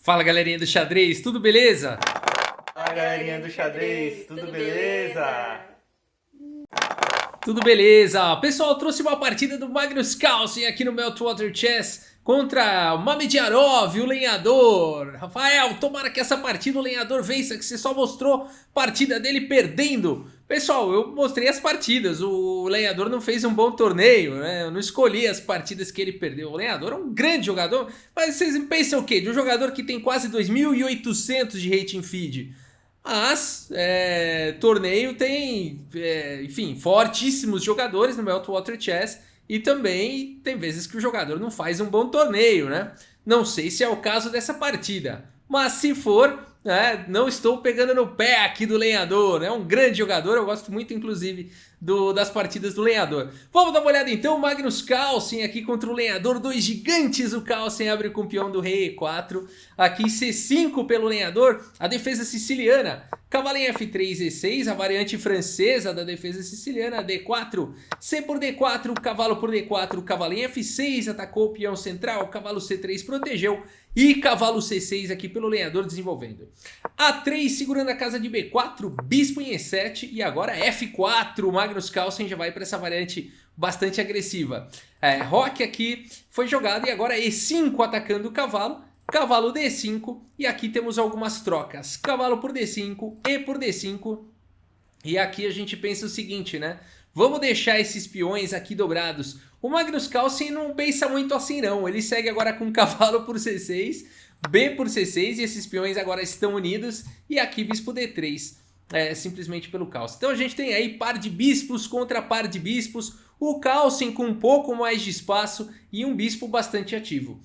Fala, galerinha do xadrez, tudo beleza? Fala, galerinha do xadrez, tudo beleza? Tudo beleza. Pessoal, trouxe uma partida do Magnus Carlsen aqui no Meltwater Chess contra o Mamedjarov, o lenhador. Rafael, tomara que essa partida o lenhador vença, que você só mostrou partida dele perdendo. Pessoal, eu mostrei as partidas, o lenhador não fez um bom torneio, né? Eu não escolhi as partidas que ele perdeu. O lenhador é um grande jogador, mas vocês pensam o quê? De um jogador que tem quase 2.800 de rating feed. Mas, torneio tem, enfim, fortíssimos jogadores no Meltwater Chess e também tem vezes que o jogador não faz um bom torneio, né? Não sei se é o caso dessa partida, mas se for, né, não estou pegando no pé aqui do lenhador, né? É um grande jogador, eu gosto muito, inclusive, das partidas do lenhador. Vamos dar uma olhada então, o Magnus Carlsen aqui contra o lenhador, dois gigantes. O Carlsen abre com o peão do rei E4, aqui C5 pelo lenhador, a defesa siciliana, cavalo em F3, E6, a variante francesa da defesa siciliana, D4, C por D4, cavalo por D4, cavalo em F6, atacou o peão central, cavalo C3 protegeu, e cavalo C6 aqui pelo lenhador desenvolvendo. A3 segurando a casa de B4, bispo em E7 e agora F4. O Magnus Carlsen já vai para essa variante bastante agressiva. Roque aqui foi jogado e agora E5 atacando o cavalo. Cavalo D5 e aqui temos algumas trocas. Cavalo por D5, E por D5. E aqui a gente pensa o seguinte, né? Vamos deixar esses peões aqui dobrados. O Magnus Carlsen não pensa muito assim não. Ele segue agora com cavalo por C6, B por C6 e esses peões agora estão unidos. E aqui bispo D3, simplesmente pelo Carlsen. Então a gente tem aí par de bispos contra par de bispos. O Carlsen com um pouco mais de espaço e um bispo bastante ativo.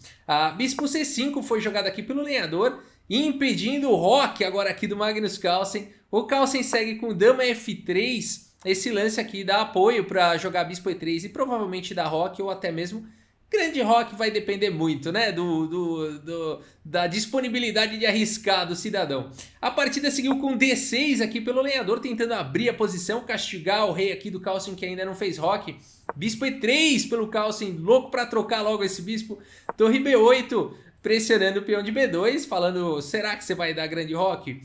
Bispo C5 foi jogado aqui pelo lenhador, impedindo o roque agora aqui do Magnus Carlsen. O Carlsen segue com dama F3. Esse lance aqui dá apoio para jogar bispo E3 e provavelmente dá roque ou até mesmo grande roque, vai depender muito, né, da disponibilidade de arriscar do cidadão. A partida seguiu com D6 aqui pelo lenhador, tentando abrir a posição, castigar o rei aqui do Carlsen que ainda não fez roque. Bispo E3 pelo Carlsen, louco para trocar logo esse bispo. Torre B8, pressionando o peão de B2, falando, será que você vai dar grande roque?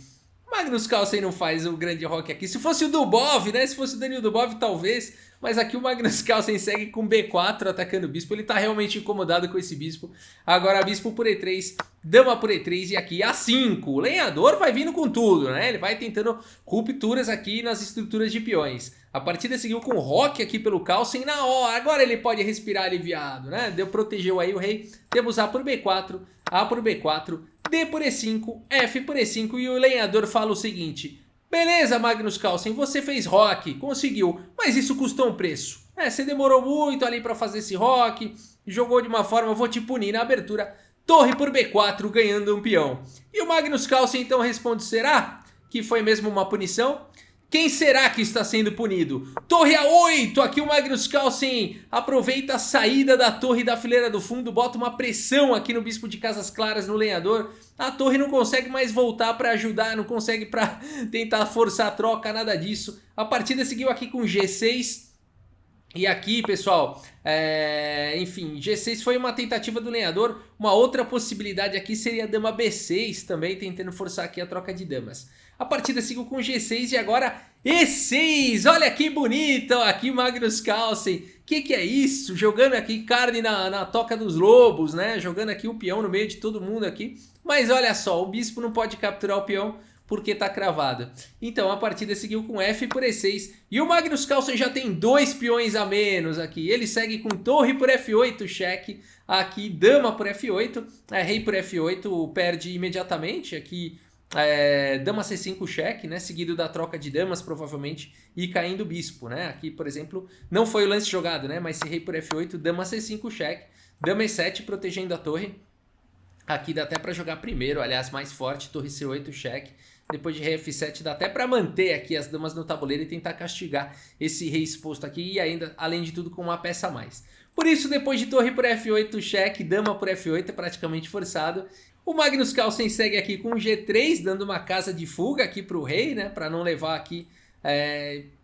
Magnus Carlsen não faz o grande roque aqui. Se fosse o Dubov, né? Se fosse o Daniil Dubov, talvez. Mas aqui o Magnus Carlsen segue com B4 atacando o bispo. Ele tá realmente incomodado com esse bispo. Agora bispo por E3, dama por E3 e aqui A5. O lenhador vai vindo com tudo, né? Ele vai tentando rupturas aqui nas estruturas de peões. A partida seguiu com roque aqui pelo Carlsen na hora. Agora ele pode respirar aliviado, né? Protegeu aí o rei. Temos A por B4, A por B4, D por E5, F por E5 e o lenhador fala o seguinte: beleza, Magnus Carlsen, você fez roque, conseguiu, mas isso custou um preço. Você demorou muito ali para fazer esse roque, jogou de uma forma, vou te punir na abertura. Torre por B4, ganhando um peão. E o Magnus Carlsen então responde: será que foi mesmo uma punição? Quem será que está sendo punido? Torre A8, aqui o Magnus Carlsen aproveita a saída da torre da fileira do fundo, bota uma pressão aqui no bispo de Casas Claras, no lenhador. A torre não consegue mais voltar para ajudar, não consegue para tentar forçar a troca, nada disso. A partida seguiu aqui com G6. E aqui, pessoal, enfim, G6 foi uma tentativa do lenhador. Uma outra possibilidade aqui seria a dama B6 também, tentando forçar aqui a troca de damas. A partida seguiu com G6 e agora E6. Olha que bonito, aqui Magnus Carlsen. Que é isso? Jogando aqui carne na toca dos lobos, né? Jogando aqui o peão no meio de todo mundo aqui. Mas olha só, o bispo não pode capturar o peão porque tá cravado. Então a partida seguiu com F por E6 e o Magnus Carlsen já tem dois peões a menos aqui. Ele segue com torre por F8, cheque. Aqui dama por F8, rei por F8 perde imediatamente. Aqui dama C5 cheque, né, seguido da troca de damas provavelmente e caindo o bispo, né? Aqui, por exemplo, não foi o lance jogado, né, mas se rei por F8, dama C5 cheque, dama E7 protegendo a torre. Aqui dá até para jogar primeiro, aliás, mais forte, torre C8 cheque. Depois de rei F7 dá até para manter aqui as damas no tabuleiro e tentar castigar esse rei exposto aqui e ainda, além de tudo, com uma peça a mais. Por isso, depois de torre por F8 cheque, dama por F8 é praticamente forçado. O Magnus Carlsen segue aqui com G3, dando uma casa de fuga aqui para o rei, né? Para não levar aqui...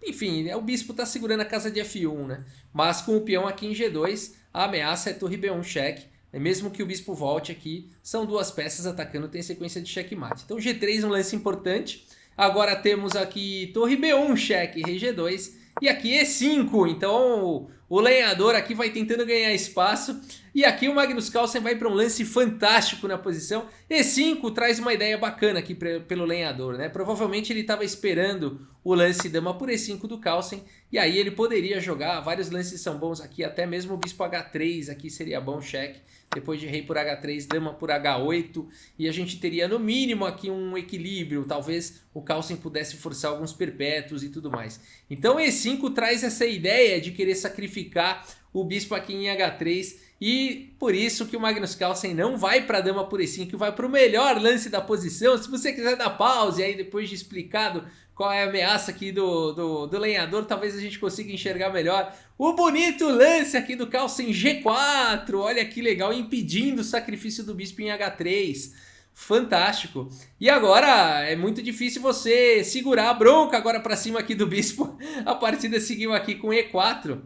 enfim, o bispo está segurando a casa de F1, né? Mas com o peão aqui em G2, a ameaça é torre B1 cheque. mesmo que o bispo volte aqui, são duas peças atacando, tem sequência de checkmate. Então G3 um lance importante. Agora temos aqui torre B1, cheque, rei G2 e aqui E5. Então o lenhador aqui vai tentando ganhar espaço. E aqui o Magnus Carlsen vai para um lance fantástico na posição. E5 traz uma ideia bacana aqui pelo lenhador, né? Provavelmente ele estava esperando o lance dama por E5 do Carlsen. E aí ele poderia jogar, vários lances são bons aqui, até mesmo o bispo H3 aqui seria bom cheque. Depois de rei por H3, dama por H8. E a gente teria no mínimo aqui um equilíbrio. Talvez o Carlsen pudesse forçar alguns perpétuos e tudo mais. Então E5 traz essa ideia de querer sacrificar o bispo aqui em H3. E por isso que o Magnus Carlsen não vai para dama por E5, vai para o melhor lance da posição. Se você quiser dar pause aí depois de explicado qual é a ameaça aqui do lenhador, talvez a gente consiga enxergar melhor. O bonito lance aqui do Carlsen G4, olha que legal, impedindo o sacrifício do bispo em H3. Fantástico. E agora é muito difícil você segurar a bronca agora para cima aqui do bispo. A partida seguiu aqui com E4.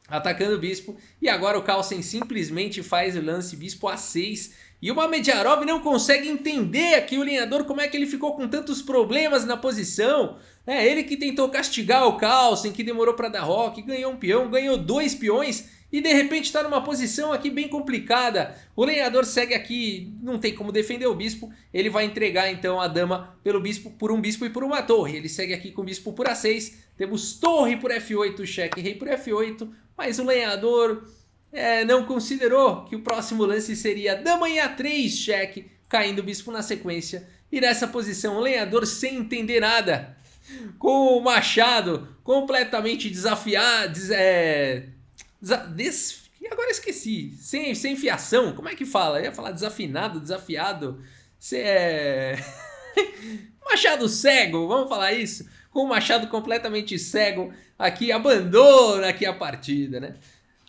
Atacando o bispo, e agora o Carlsen simplesmente faz o lance bispo A6, e o Mamedjarov não consegue entender aqui o lenhador como é que ele ficou com tantos problemas na posição. É ele que tentou castigar o Carlsen, que demorou para dar roque, ganhou um peão, ganhou 2 peões, e de repente está numa posição aqui bem complicada. O lenhador segue aqui, não tem como defender o bispo, ele vai entregar então a dama pelo bispo, por um bispo e por uma torre. Ele segue aqui com o bispo por A6, temos torre por F8, cheque, rei por F8, mas o lenhador não considerou que o próximo lance seria dama em A3, cheque, caindo o bispo na sequência. E nessa posição o lenhador sem entender nada, com o machado completamente desafiado, agora esqueci, sem fiação, como é que fala? Eu ia falar desafinado, desafiado, machado cego, vamos falar isso? Com o machado completamente cego, aqui abandona aqui a partida, né?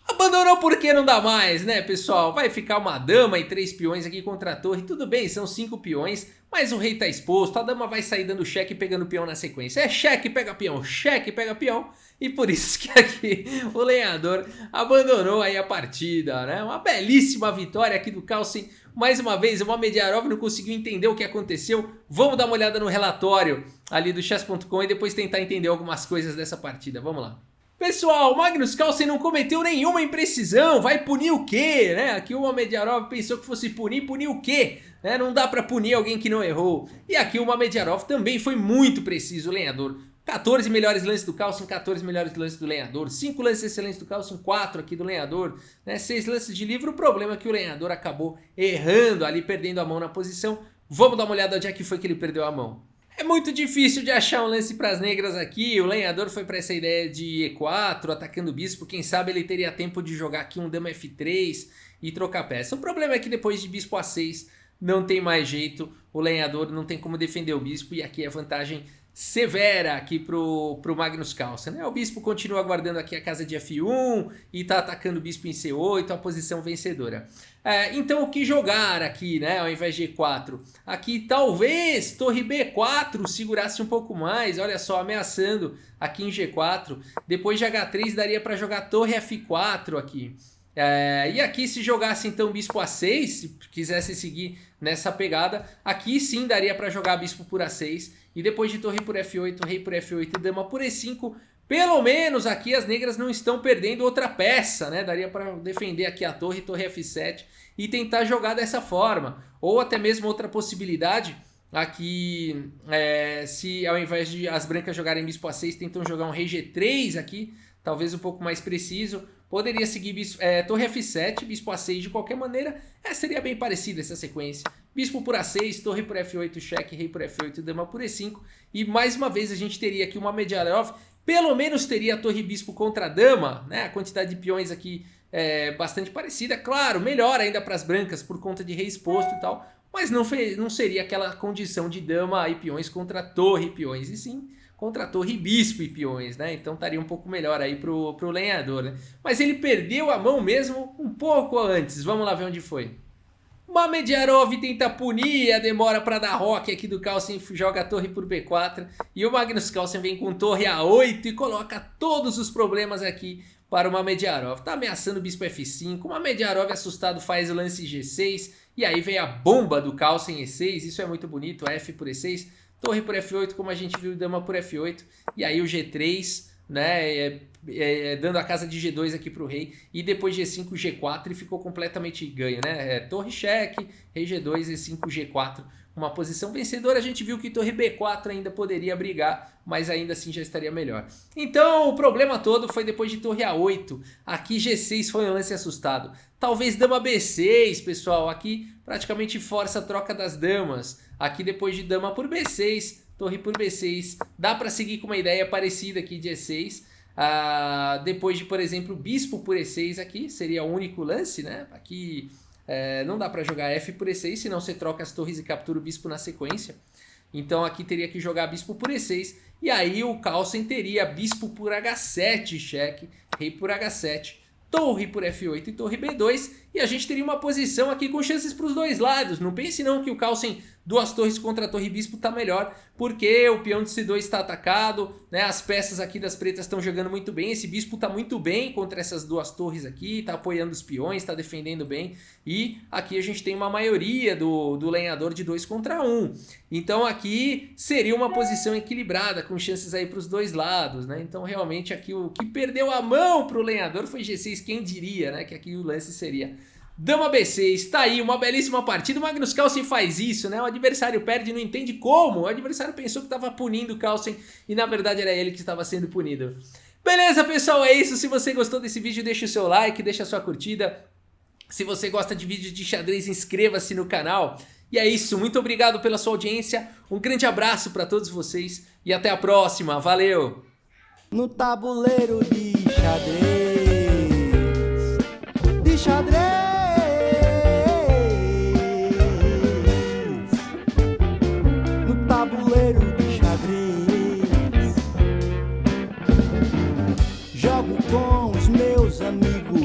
Abandonou porque não dá mais, né, pessoal? Vai ficar uma dama e 3 peões aqui contra a torre. Tudo bem, são 5 peões, mas o rei tá exposto. A dama vai sair dando cheque e pegando peão na sequência. É cheque, pega peão, cheque, pega peão. E por isso que aqui o lenhador abandonou aí a partida, né? Uma belíssima vitória aqui do Carlsen. Mais uma vez, o Mamedjarov não conseguiu entender o que aconteceu. Vamos dar uma olhada no relatório ali do chess.com e depois tentar entender algumas coisas dessa partida. Vamos lá. Pessoal, o Magnus Carlsen não cometeu nenhuma imprecisão, vai punir o quê? Né? Aqui o Mamedjarov pensou que fosse punir o quê? Né? Não dá pra punir alguém que não errou. E aqui o Mamedjarov também foi muito preciso, o lenhador. 14 melhores lances do Carlsen, 14 melhores lances do lenhador, 5 lances excelentes do Carlsen, 4 aqui do lenhador, né? 6 lances de livro. O problema é que o lenhador acabou errando ali, perdendo a mão na posição. Vamos dar uma olhada onde é que foi que ele perdeu a mão. É muito difícil de achar um lance para as negras aqui. O lenhador foi para essa ideia de E4, atacando o bispo. Quem sabe ele teria tempo de jogar aqui um dama F3 e trocar peça. O problema é que depois de bispo A6 não tem mais jeito. O lenhador não tem como defender o bispo e aqui é vantagem severa aqui pro Magnus Carlsen, né? O bispo continua guardando aqui a casa de F1 e tá atacando o bispo em C8, a posição vencedora. Então o que jogar aqui, né, ao invés de E4? Aqui talvez torre B4 segurasse um pouco mais, olha só, ameaçando aqui em G4. Depois de H3 daria para jogar torre F4 aqui. E aqui se jogasse então bispo A6, se quisesse seguir nessa pegada, aqui sim daria para jogar bispo por A6 e depois de torre por F8, rei por F8 e dama por E5, pelo menos aqui as negras não estão perdendo outra peça, né? Daria para defender aqui a torre F7 e tentar jogar dessa forma, ou até mesmo outra possibilidade. Aqui, se ao invés de as brancas jogarem bispo A6, tentam jogar um rei G3 aqui, talvez um pouco mais preciso. Poderia seguir torre F7, bispo A6 de qualquer maneira. Seria bem parecida essa sequência. Bispo por A6, torre por F8, cheque, rei por F8, dama por E5. E mais uma vez a gente teria aqui uma Mamedjarov. Pelo menos teria a torre bispo contra a dama, né? A quantidade de peões aqui é bastante parecida. Claro, melhor ainda para as brancas por conta de rei exposto e tal. Mas não seria aquela condição de dama e peões contra torre e peões. E sim contra torre, bispo e peões, né? Então estaria um pouco melhor aí pro lenhador, né? Mas ele perdeu a mão mesmo um pouco antes. Vamos lá ver onde foi. Mamedjarov tenta punir a demora para dar roque aqui do Carlsen, joga a torre por B4 e o Magnus Carlsen vem com torre A8 e coloca todos os problemas aqui para o Mamediarov. Tá ameaçando o bispo F5, o Mamediarov assustado faz o lance G6, e aí vem a bomba do Carlsen E6, isso é muito bonito, F por E6, torre por F8, como a gente viu, dama por F8, e aí o G3, né, dando a casa de G2 aqui pro rei, e depois G5, G4, e ficou completamente ganho, né, torre cheque, rei G2, E5, G4, uma posição vencedora. A gente viu que torre B4 ainda poderia brigar, mas ainda assim já estaria melhor. Então o problema todo foi depois de torre A8, aqui G6 foi um lance assustado, talvez dama B6, pessoal, aqui praticamente força a troca das damas, aqui depois de dama por B6, torre por B6, dá para seguir com uma ideia parecida aqui de E6, depois de, por exemplo, bispo por E6 aqui, seria o único lance, né, aqui não dá para jogar F por E6, senão você troca as torres e captura o bispo na sequência, então aqui teria que jogar bispo por E6, e aí o Carlsen teria bispo por H7, cheque, rei por H7, torre por F8 e torre B2, e a gente teria uma posição aqui com chances para os dois lados. Não pense não que o Carlsen duas torres contra a torre bispo tá melhor, porque o peão de C2 está atacado, né? As peças aqui das pretas estão jogando muito bem, esse bispo tá muito bem contra essas duas torres aqui, tá apoiando os peões, tá defendendo bem, e aqui a gente tem uma maioria do lenhador de 2 contra 1. Então aqui seria uma posição equilibrada, com chances aí para os dois lados, né? Então realmente aqui o que perdeu a mão pro lenhador foi G6, quem diria, né? Que aqui o lance seria dama B6, tá aí, uma belíssima partida. O Magnus Carlsen faz isso, né? O adversário perde, não entende como. O adversário pensou que estava punindo o Carlsen e na verdade era ele que estava sendo punido. Beleza, pessoal, é isso. Se você gostou desse vídeo, deixa o seu like, deixa a sua curtida. Se você gosta de vídeos de xadrez, inscreva-se no canal. E é isso, muito obrigado pela sua audiência. Um grande abraço para todos vocês e até a próxima. Valeu! No tabuleiro de xadrez, no tabuleiro de xadrez, jogo com os meus amigos.